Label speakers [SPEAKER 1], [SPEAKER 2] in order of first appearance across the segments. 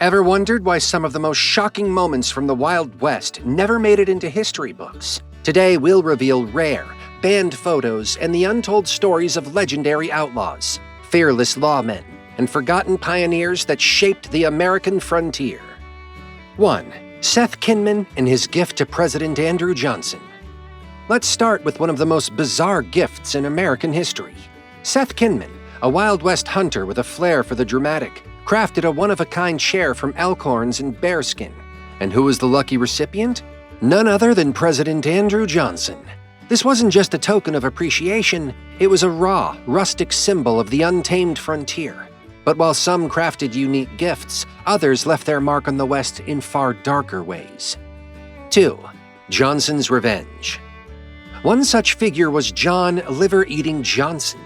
[SPEAKER 1] Ever wondered why some of the most shocking moments from the Wild West never made it into history books? Today, we'll reveal rare, banned photos and the untold stories of legendary outlaws, fearless lawmen, and forgotten pioneers that shaped the American frontier. 1. Seth Kinman and his gift to President Andrew Johnson. Let's start with one of the most bizarre gifts in American history. Seth Kinman, a Wild West hunter with a flair for the dramatic, crafted a one-of-a-kind chair from elk horns and bearskin. And who was the lucky recipient? None other than President Andrew Johnson. This wasn't just a token of appreciation, it was a raw, rustic symbol of the untamed frontier. But while some crafted unique gifts, others left their mark on the West in far darker ways. 2. Johnson's revenge. One such figure was John Liver-Eating Johnson.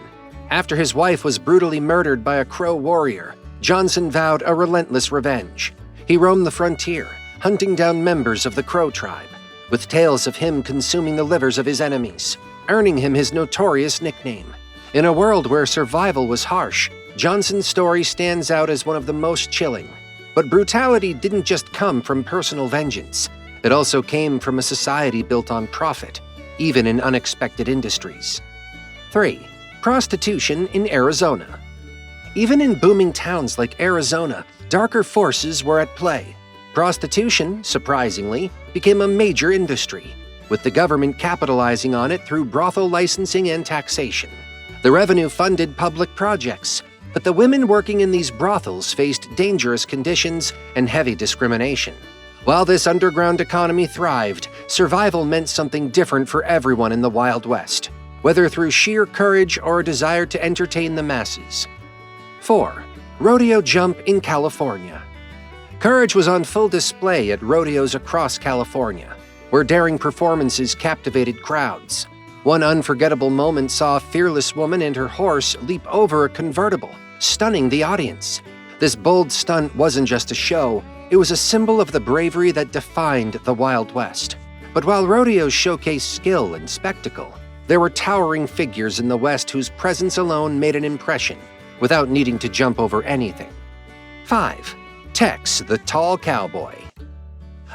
[SPEAKER 1] After his wife was brutally murdered by a Crow warrior, Johnson vowed a relentless revenge. He roamed the frontier, hunting down members of the Crow tribe, with tales of him consuming the livers of his enemies, earning him his notorious nickname. In a world where survival was harsh, Johnson's story stands out as one of the most chilling. But brutality didn't just come from personal vengeance. It also came from a society built on profit, even in unexpected industries. 3. Prostitution in Arizona. Even in booming towns like Arizona, darker forces were at play. Prostitution, surprisingly, became a major industry, with the government capitalizing on it through brothel licensing and taxation. The revenue funded public projects, but the women working in these brothels faced dangerous conditions and heavy discrimination. While this underground economy thrived, survival meant something different for everyone in the Wild West, whether through sheer courage or a desire to entertain the masses. 4. Rodeo jump in California. Courage was on full display at rodeos across California, where daring performances captivated crowds. One unforgettable moment saw a fearless woman and her horse leap over a convertible, stunning the audience. This bold stunt wasn't just a show, it was a symbol of the bravery that defined the Wild West. But while rodeos showcased skill and spectacle, there were towering figures in the West whose presence alone made an impression, without needing to jump over anything. 5. Tex the Tall Cowboy.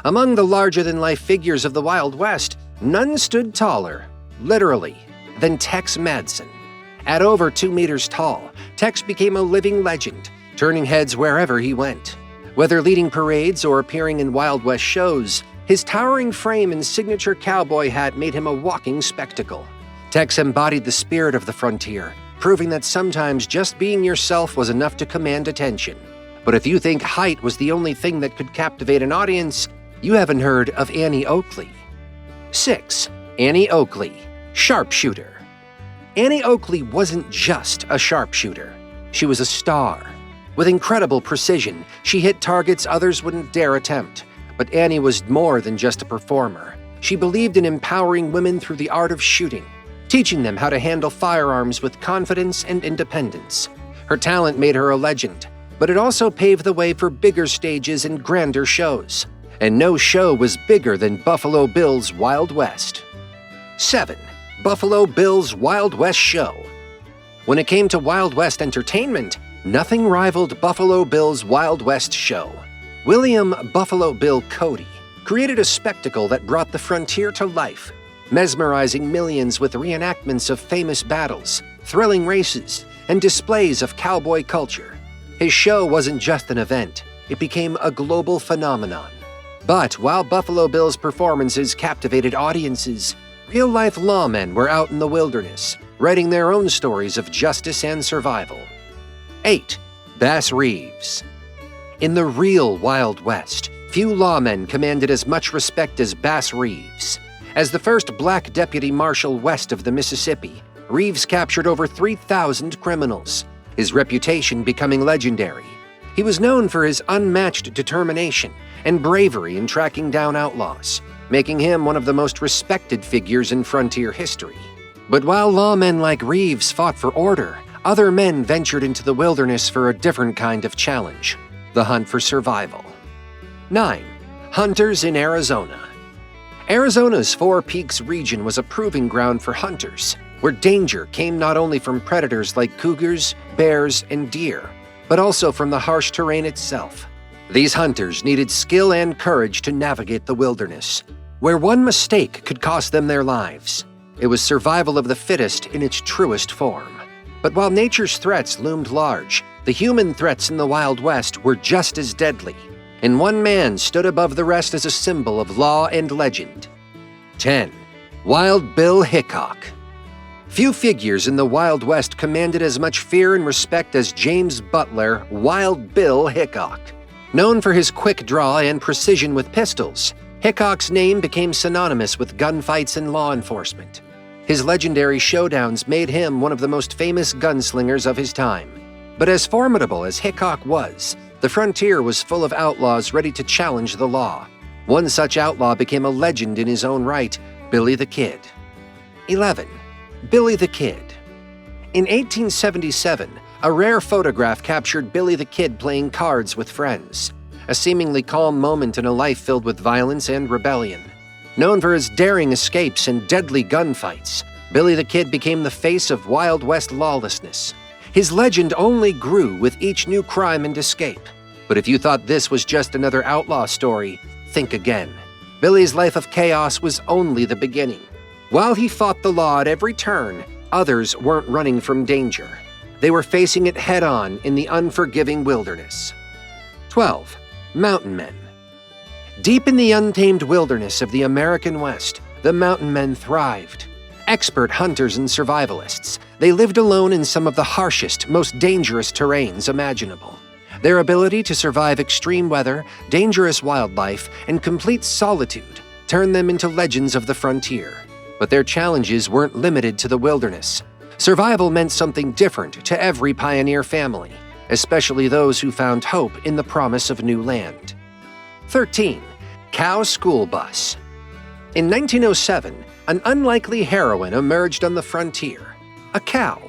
[SPEAKER 1] Among the larger-than-life figures of the Wild West, none stood taller, literally, than Tex Madsen. At over 2 meters tall, Tex became a living legend, turning heads wherever he went. Whether leading parades or appearing in Wild West shows, his towering frame and signature cowboy hat made him a walking spectacle. Tex embodied the spirit of the frontier, proving that sometimes just being yourself was enough to command attention. But if you think height was the only thing that could captivate an audience, you haven't heard of Annie Oakley. 6. Annie Oakley, sharpshooter. Annie Oakley wasn't just a sharpshooter. She was a star. With incredible precision, she hit targets others wouldn't dare attempt. But Annie was more than just a performer. She believed in empowering women through the art of shooting, teaching them how to handle firearms with confidence and independence. Her talent made her a legend, but it also paved the way for bigger stages and grander shows. And no show was bigger than Buffalo Bill's Wild West. 7. Buffalo Bill's Wild West Show. When it came to Wild West entertainment, nothing rivaled Buffalo Bill's Wild West Show. William Buffalo Bill Cody created a spectacle that brought the frontier to life, mesmerizing millions with reenactments of famous battles, thrilling races, and displays of cowboy culture. His show wasn't just an event, it became a global phenomenon. But while Buffalo Bill's performances captivated audiences, real-life lawmen were out in the wilderness, writing their own stories of justice and survival. 8. Bass Reeves. In the real Wild West, few lawmen commanded as much respect as Bass Reeves. As the first black deputy marshal west of the Mississippi, Reeves captured over 3,000 criminals, his reputation becoming legendary. He was known for his unmatched determination and bravery in tracking down outlaws, making him one of the most respected figures in frontier history. But while lawmen like Reeves fought for order, other men ventured into the wilderness for a different kind of challenge, the hunt for survival. 9. Hunters in Arizona. Arizona's Four Peaks region was a proving ground for hunters, where danger came not only from predators like cougars, bears, and deer, but also from the harsh terrain itself. These hunters needed skill and courage to navigate the wilderness, where one mistake could cost them their lives. It was survival of the fittest in its truest form. But while nature's threats loomed large, the human threats in the Wild West were just as deadly, and one man stood above the rest as a symbol of law and legend. 10. Wild Bill Hickok. Few figures in the Wild West commanded as much fear and respect as James Butler, Wild Bill Hickok. Known for his quick draw and precision with pistols, Hickok's name became synonymous with gunfights and law enforcement. His legendary showdowns made him one of the most famous gunslingers of his time. But as formidable as Hickok was, the frontier was full of outlaws ready to challenge the law. One such outlaw became a legend in his own right, Billy the Kid. 11. Billy the Kid. In 1877, a rare photograph captured Billy the Kid playing cards with friends, a seemingly calm moment in a life filled with violence and rebellion. Known for his daring escapes and deadly gunfights, Billy the Kid became the face of Wild West lawlessness. His legend only grew with each new crime and escape. But if you thought this was just another outlaw story, think again. Billy's life of chaos was only the beginning. While he fought the law at every turn, others weren't running from danger. They were facing it head-on in the unforgiving wilderness. 12. Mountain Men. Deep in the untamed wilderness of the American West, the mountain men thrived. Expert hunters and survivalists, they lived alone in some of the harshest, most dangerous terrains imaginable. Their ability to survive extreme weather, dangerous wildlife, and complete solitude turned them into legends of the frontier. But their challenges weren't limited to the wilderness. Survival meant something different to every pioneer family, especially those who found hope in the promise of new land. 13. Cow School Bus. In 1907, an unlikely heroine emerged on the frontier: a cow.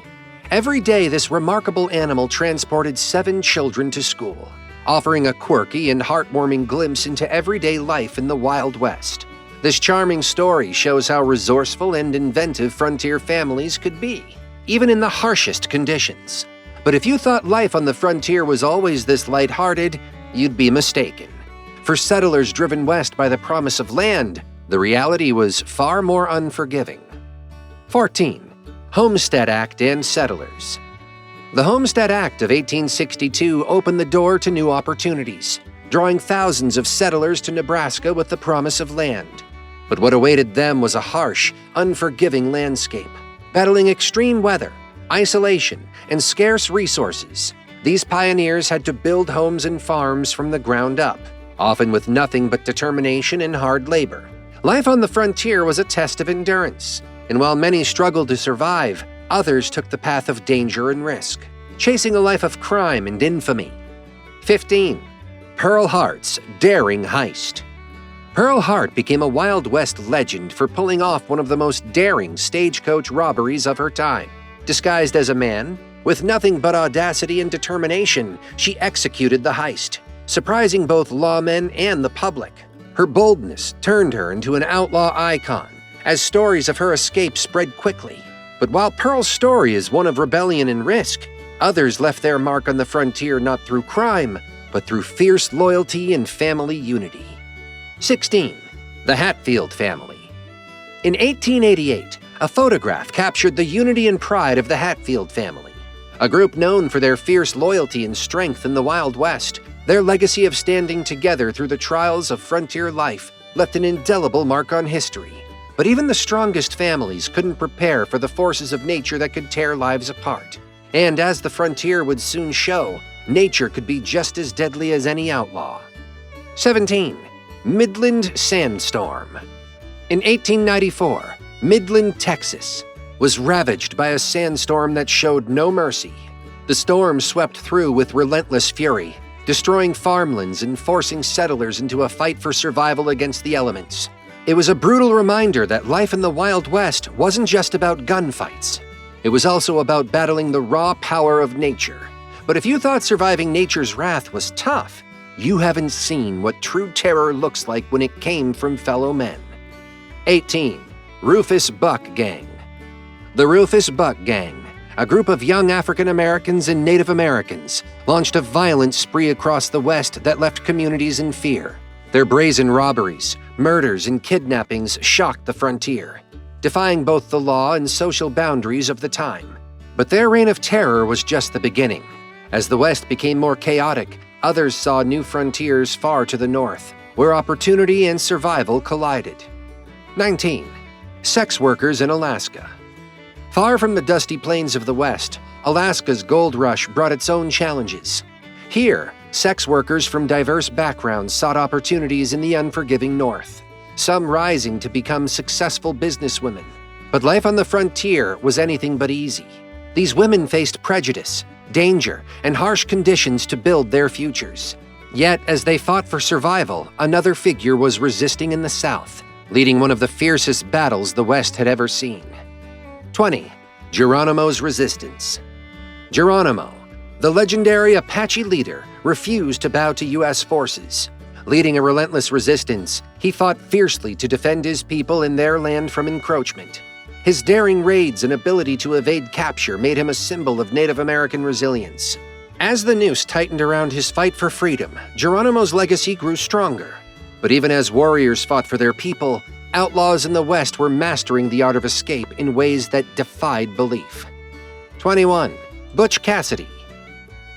[SPEAKER 1] Every day, this remarkable animal transported 7 children to school, offering a quirky and heartwarming glimpse into everyday life in the Wild West. This charming story shows how resourceful and inventive frontier families could be, even in the harshest conditions. But if you thought life on the frontier was always this lighthearted, you'd be mistaken. For settlers driven west by the promise of land, the reality was far more unforgiving. 14. Homestead Act and Settlers. The Homestead Act of 1862 opened the door to new opportunities, drawing thousands of settlers to Nebraska with the promise of land. But what awaited them was a harsh, unforgiving landscape. Battling extreme weather, isolation, and scarce resources, these pioneers had to build homes and farms from the ground up, often with nothing but determination and hard labor. Life on the frontier was a test of endurance, and while many struggled to survive, others took the path of danger and risk, chasing a life of crime and infamy. 15. Pearl Hart's Daring Heist. Pearl Hart became a Wild West legend for pulling off one of the most daring stagecoach robberies of her time. Disguised as a man, with nothing but audacity and determination, she executed the heist, surprising both lawmen and the public. Her boldness turned her into an outlaw icon, as stories of her escape spread quickly. But while Pearl's story is one of rebellion and risk, others left their mark on the frontier not through crime, but through fierce loyalty and family unity. 16. The Hatfield Family. In 1888, a photograph captured the unity and pride of the Hatfield family, a group known for their fierce loyalty and strength in the Wild West. Their legacy of standing together through the trials of frontier life left an indelible mark on history. But even the strongest families couldn't prepare for the forces of nature that could tear lives apart. And as the frontier would soon show, nature could be just as deadly as any outlaw. 17. Midland Sandstorm. In 1894, Midland, Texas, was ravaged by a sandstorm that showed no mercy. The storm swept through with relentless fury, destroying farmlands and forcing settlers into a fight for survival against the elements. It was a brutal reminder that life in the Wild West wasn't just about gunfights. It was also about battling the raw power of nature. But if you thought surviving nature's wrath was tough, you haven't seen what true terror looks like when it came from fellow men. 18. Rufus Buck Gang. The Rufus Buck Gang, a group of young African Americans and Native Americans launched a violent spree across the West that left communities in fear. Their brazen robberies, murders, and kidnappings shocked the frontier, defying both the law and social boundaries of the time. But their reign of terror was just the beginning. As the West became more chaotic, others saw new frontiers far to the north, where opportunity and survival collided. 19. Sex workers in Alaska. Far from the dusty plains of the West, Alaska's gold rush brought its own challenges. Here, sex workers from diverse backgrounds sought opportunities in the unforgiving North, some rising to become successful businesswomen. But life on the frontier was anything but easy. These women faced prejudice, danger, and harsh conditions to build their futures. Yet, as they fought for survival, another figure was resisting in the South, leading one of the fiercest battles the West had ever seen. 20. Geronimo's Resistance. Geronimo, the legendary Apache leader, refused to bow to U.S. forces. Leading a relentless resistance, he fought fiercely to defend his people and their land from encroachment. His daring raids and ability to evade capture made him a symbol of Native American resilience. As the noose tightened around his fight for freedom, Geronimo's legacy grew stronger. But even as warriors fought for their people, outlaws in the West were mastering the art of escape in ways that defied belief. 21. Butch Cassidy.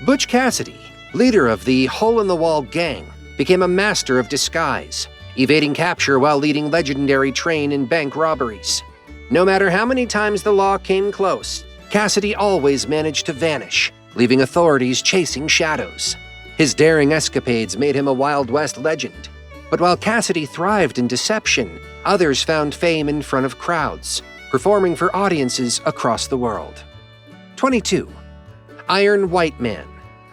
[SPEAKER 1] Butch Cassidy, leader of the Hole-in-the-Wall gang, became a master of disguise, evading capture while leading legendary train and bank robberies. No matter how many times the law came close, Cassidy always managed to vanish, leaving authorities chasing shadows. His daring escapades made him a Wild West legend. But while Cassidy thrived in deception, others found fame in front of crowds, performing for audiences across the world. 22. Iron White Man,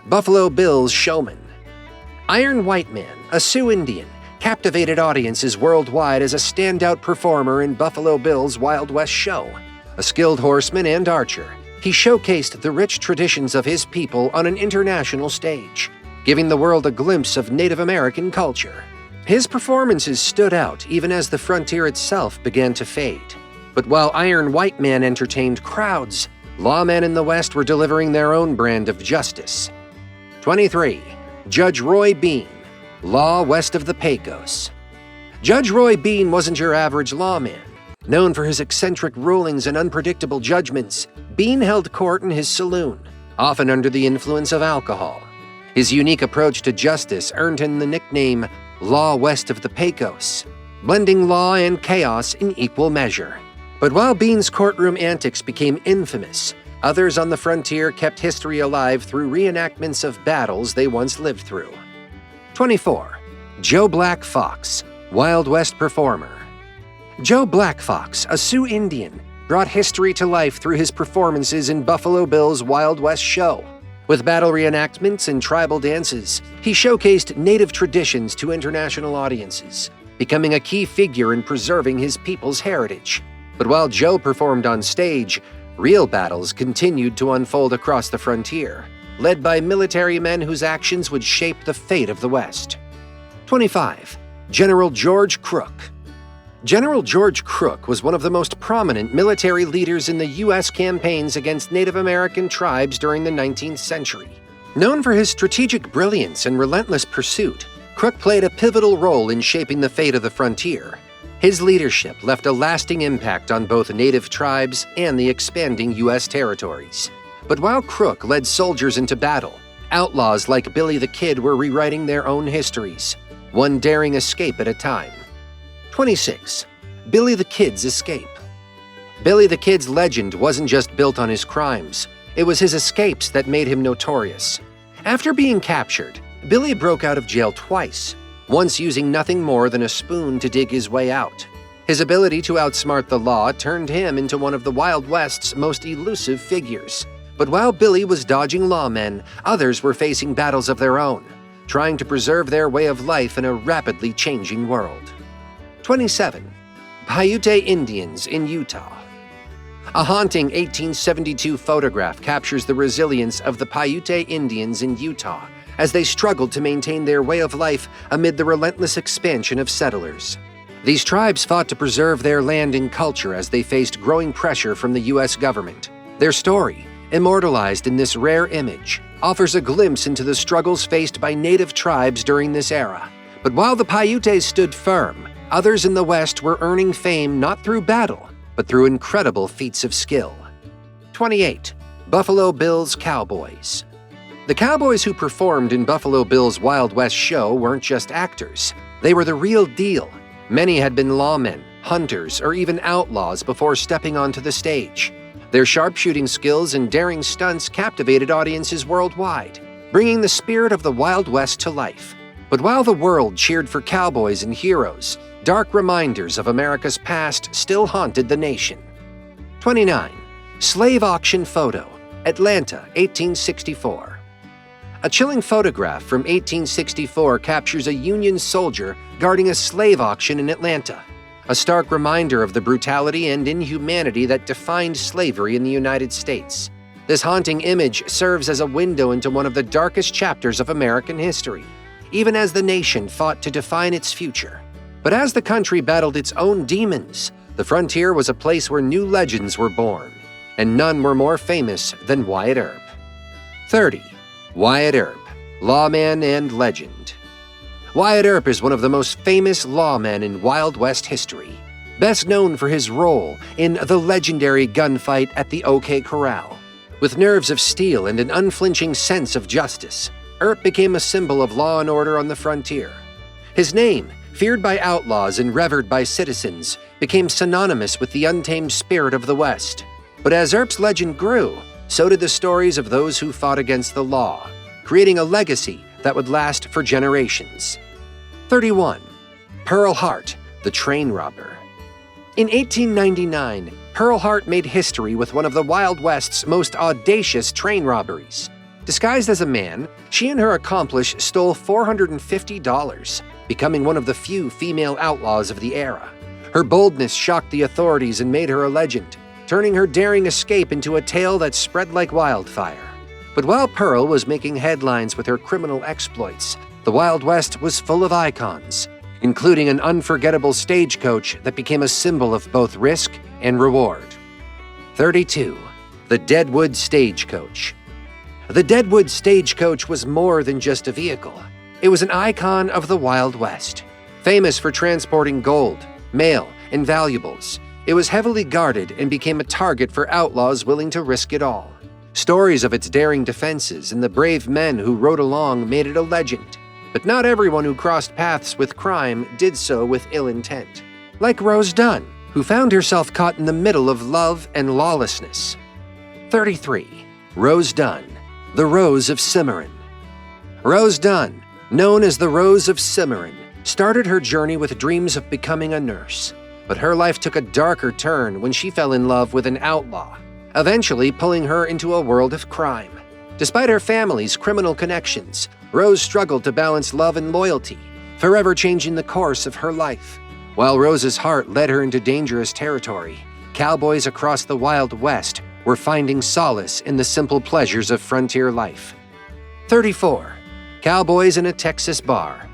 [SPEAKER 1] Buffalo Bill's showman. Iron White Man, a Sioux Indian, captivated audiences worldwide as a standout performer in Buffalo Bill's Wild West show. A skilled horseman and archer, he showcased the rich traditions of his people on an international stage, giving the world a glimpse of Native American culture. His performances stood out even as the frontier itself began to fade. But while Iron White Man entertained crowds, lawmen in the West were delivering their own brand of justice. 23. Judge Roy Bean, Law West of the Pecos. Judge Roy Bean wasn't your average lawman. Known for his eccentric rulings and unpredictable judgments, Bean held court in his saloon, often under the influence of alcohol. His unique approach to justice earned him the nickname Law West of the Pecos, blending law and chaos in equal measure. But while Bean's courtroom antics became infamous, others on the frontier kept history alive through reenactments of battles they once lived through. 24. Joe Black Fox, Wild West performer. Joe Black Fox, a Sioux Indian, brought history to life through his performances in Buffalo Bill's Wild West show. With battle reenactments and tribal dances, he showcased Native traditions to international audiences, becoming a key figure in preserving his people's heritage. But while Joe performed on stage, real battles continued to unfold across the frontier, led by military men whose actions would shape the fate of the West. 25. General George Crook. General George Crook was one of the most prominent military leaders in the U.S. campaigns against Native American tribes during the 19th century. Known for his strategic brilliance and relentless pursuit, Crook played a pivotal role in shaping the fate of the frontier. His leadership left a lasting impact on both Native tribes and the expanding U.S. territories. But while Crook led soldiers into battle, outlaws like Billy the Kid were rewriting their own histories, one daring escape at a time. 26. Billy the Kid's escape. Billy the Kid's legend wasn't just built on his crimes, it was his escapes that made him notorious. After being captured, Billy broke out of jail twice, once using nothing more than a spoon to dig his way out. His ability to outsmart the law turned him into one of the Wild West's most elusive figures. But while Billy was dodging lawmen, others were facing battles of their own, trying to preserve their way of life in a rapidly changing world. 27. Paiute Indians in Utah. A haunting 1872 photograph captures the resilience of the Paiute Indians in Utah as they struggled to maintain their way of life amid the relentless expansion of settlers. These tribes fought to preserve their land and culture as they faced growing pressure from the U.S. government. Their story, immortalized in this rare image, offers a glimpse into the struggles faced by native tribes during this era. But while the Paiutes stood firm, others in the West were earning fame not through battle, but through incredible feats of skill. 28. Buffalo Bill's Cowboys. The cowboys who performed in Buffalo Bill's Wild West show weren't just actors. They were the real deal. Many had been lawmen, hunters, or even outlaws before stepping onto the stage. Their sharpshooting skills and daring stunts captivated audiences worldwide, bringing the spirit of the Wild West to life. But while the world cheered for cowboys and heroes, dark reminders of America's past still haunted the nation. 29. Slave Auction Photo, Atlanta, 1864. A chilling photograph from 1864 captures a Union soldier guarding a slave auction in Atlanta, a stark reminder of the brutality and inhumanity that defined slavery in the United States. This haunting image serves as a window into one of the darkest chapters of American history, even as the nation fought to define its future. But as the country battled its own demons, the frontier was a place where new legends were born, and none were more famous than Wyatt Earp. 30. Wyatt Earp, Lawman and Legend. Wyatt Earp is one of the most famous lawmen in Wild West history, best known for his role in the legendary gunfight at the OK Corral. With nerves of steel and an unflinching sense of justice, Earp became a symbol of law and order on the frontier. His name, feared by outlaws and revered by citizens, became synonymous with the untamed spirit of the West. But as Earp's legend grew, so did the stories of those who fought against the law, creating a legacy that would last for generations. 31. Pearl Hart, the train robber. In 1899, Pearl Hart made history with one of the Wild West's most audacious train robberies. Disguised as a man, she and her accomplice stole $450, becoming one of the few female outlaws of the era. Her boldness shocked the authorities and made her a legend, turning her daring escape into a tale that spread like wildfire. But while Pearl was making headlines with her criminal exploits, the Wild West was full of icons, including an unforgettable stagecoach that became a symbol of both risk and reward. 32. The Deadwood Stagecoach. The Deadwood Stagecoach was more than just a vehicle. It was an icon of the Wild West. Famous for transporting gold, mail, and valuables, it was heavily guarded and became a target for outlaws willing to risk it all. Stories of its daring defenses and the brave men who rode along made it a legend. But not everyone who crossed paths with crime did so with ill intent. Like Rose Dunn, who found herself caught in the middle of love and lawlessness. 33. Rose Dunn, the Rose of Cimarron. Rose Dunn, known as the Rose of Cimarron, started her journey with dreams of becoming a nurse. But her life took a darker turn when she fell in love with an outlaw, eventually pulling her into a world of crime. Despite her family's criminal connections, Rose struggled to balance love and loyalty, forever changing the course of her life. While Rose's heart led her into dangerous territory, cowboys across the Wild West were finding solace in the simple pleasures of frontier life. 34. Cowboys in a Texas Bar.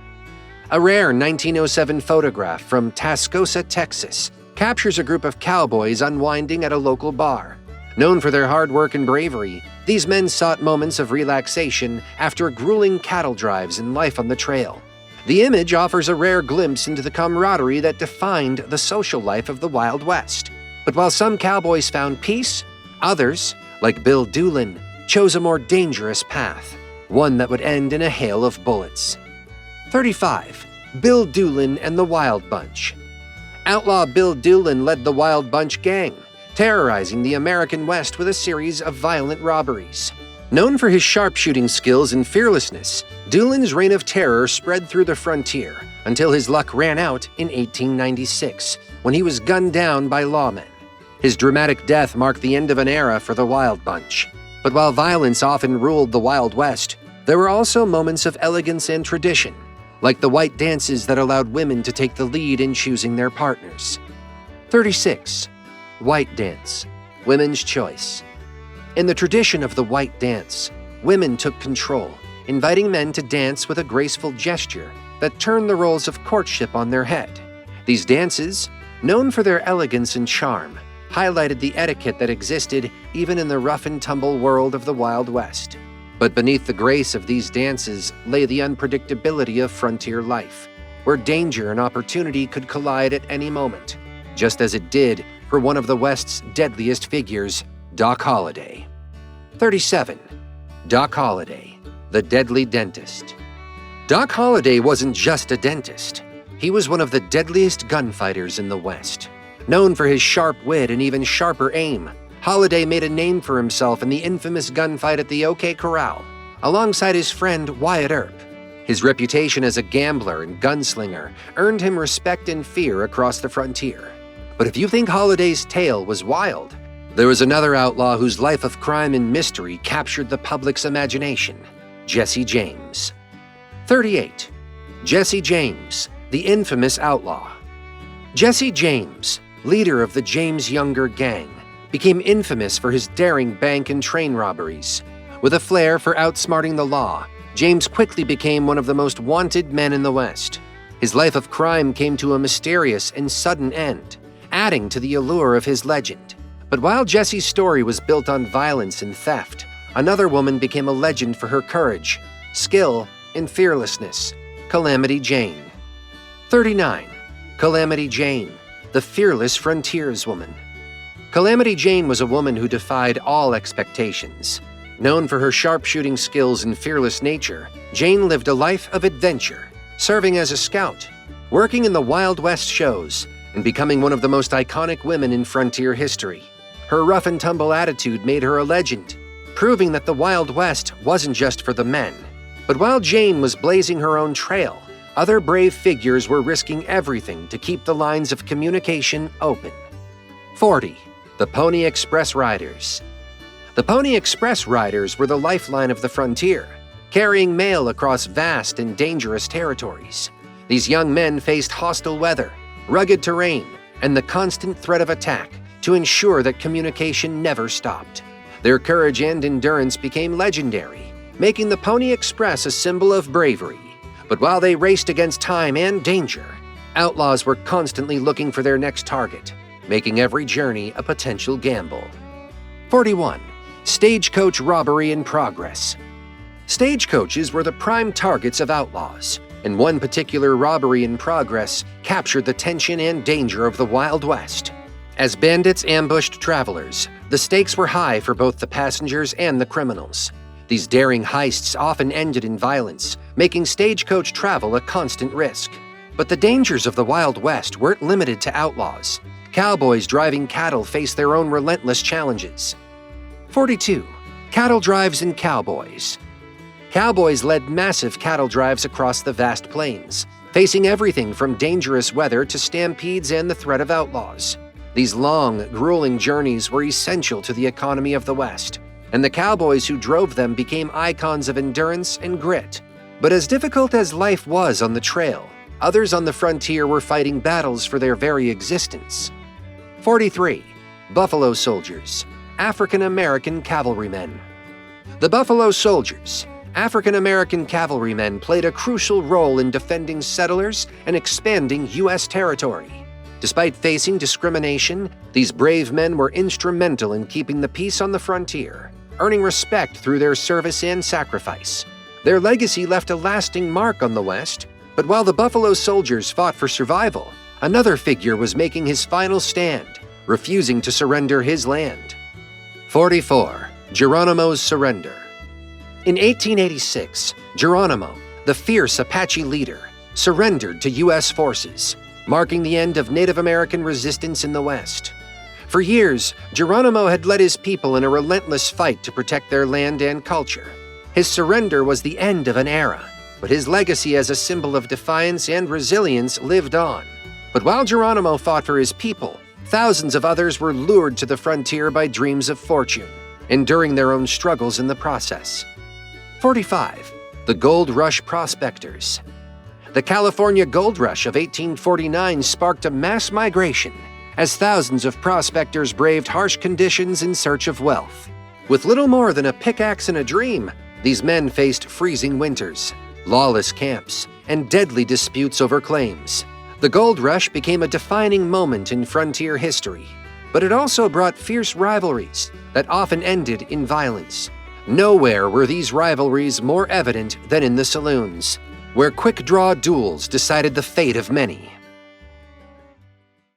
[SPEAKER 1] A rare 1907 photograph from Tascosa, Texas, captures a group of cowboys unwinding at a local bar. Known for their hard work and bravery, these men sought moments of relaxation after grueling cattle drives and life on the trail. The image offers a rare glimpse into the camaraderie that defined the social life of the Wild West. But while some cowboys found peace, others, like Bill Doolin, chose a more dangerous path, one that would end in a hail of bullets. 35. Bill Doolin and the Wild Bunch. Outlaw Bill Doolin led the Wild Bunch gang, terrorizing the American West with a series of violent robberies. Known for his sharpshooting skills and fearlessness, Doolin's reign of terror spread through the frontier until his luck ran out in 1896, when he was gunned down by lawmen. His dramatic death marked the end of an era for the Wild Bunch. But while violence often ruled the Wild West, there were also moments of elegance and tradition, like the white dances that allowed women to take the lead in choosing their partners. 36. White Dance, Women's Choice. In the tradition of the white dance, women took control, inviting men to dance with a graceful gesture that turned the roles of courtship on their head. These dances, known for their elegance and charm, highlighted the etiquette that existed even in the rough-and-tumble world of the Wild West. But beneath the grace of these dances lay the unpredictability of frontier life, where danger and opportunity could collide at any moment, just as it did for one of the West's deadliest figures, Doc Holliday. 37. Doc Holliday, the deadly dentist. Doc Holliday wasn't just a dentist. He was one of the deadliest gunfighters in the West. Known for his sharp wit and even sharper aim, Holliday made a name for himself in the infamous gunfight at the OK Corral, alongside his friend Wyatt Earp. His reputation as a gambler and gunslinger earned him respect and fear across the frontier. But if you think Holliday's tale was wild, there was another outlaw whose life of crime and mystery captured the public's imagination: Jesse James. 38. Jesse James, the infamous outlaw. Jesse James, leader of the James Younger gang, became infamous for his daring bank and train robberies. With a flair for outsmarting the law, James quickly became one of the most wanted men in the West. His life of crime came to a mysterious and sudden end, adding to the allure of his legend. But while Jesse's story was built on violence and theft, another woman became a legend for her courage, skill, and fearlessness: Calamity Jane. 39. Calamity Jane, the fearless frontierswoman. Calamity Jane was a woman who defied all expectations. Known for her sharpshooting skills and fearless nature, Jane lived a life of adventure, serving as a scout, working in the Wild West shows, and becoming one of the most iconic women in frontier history. Her rough-and-tumble attitude made her a legend, proving that the Wild West wasn't just for the men. But while Jane was blazing her own trail, other brave figures were risking everything to keep the lines of communication open. 40. The Pony Express Riders. The Pony Express Riders were the lifeline of the frontier, carrying mail across vast and dangerous territories. These young men faced hostile weather, rugged terrain, and the constant threat of attack to ensure that communication never stopped. Their courage and endurance became legendary, making the Pony Express a symbol of bravery. But while they raced against time and danger, outlaws were constantly looking for their next target, making every journey a potential gamble. 41. Stagecoach robbery in progress. Stagecoaches were the prime targets of outlaws, and one particular robbery in progress captured the tension and danger of the Wild West. As bandits ambushed travelers, the stakes were high for both the passengers and the criminals. These daring heists often ended in violence, making stagecoach travel a constant risk. But the dangers of the Wild West weren't limited to outlaws. Cowboys driving cattle faced their own relentless challenges. 42. Cattle drives and cowboys. Cowboys led massive cattle drives across the vast plains, facing everything from dangerous weather to stampedes and the threat of outlaws. These long, grueling journeys were essential to the economy of the West, and the cowboys who drove them became icons of endurance and grit. But as difficult as life was on the trail, others on the frontier were fighting battles for their very existence. 43. Buffalo Soldiers, African-American cavalrymen. The Buffalo Soldiers, African-American cavalrymen, played a crucial role in defending settlers and expanding U.S. territory. Despite facing discrimination, these brave men were instrumental in keeping the peace on the frontier, earning respect through their service and sacrifice. Their legacy left a lasting mark on the West, but while the Buffalo Soldiers fought for survival, another figure was making his final stand, refusing to surrender his land. 44. Geronimo's surrender. In 1886, Geronimo, the fierce Apache leader, surrendered to U.S. forces, marking the end of Native American resistance in the West. For years, Geronimo had led his people in a relentless fight to protect their land and culture. His surrender was the end of an era, but his legacy as a symbol of defiance and resilience lived on. But while Geronimo fought for his people, thousands of others were lured to the frontier by dreams of fortune, enduring their own struggles in the process. 45. The Gold Rush Prospectors. The California Gold Rush of 1849 sparked a mass migration as thousands of prospectors braved harsh conditions in search of wealth. With little more than a pickaxe and a dream, these men faced freezing winters, lawless camps, and deadly disputes over claims. The Gold Rush became a defining moment in frontier history, But it also brought fierce rivalries that often ended in violence. Nowhere were these rivalries more evident than in the saloons, where quick-draw duels decided the fate of many.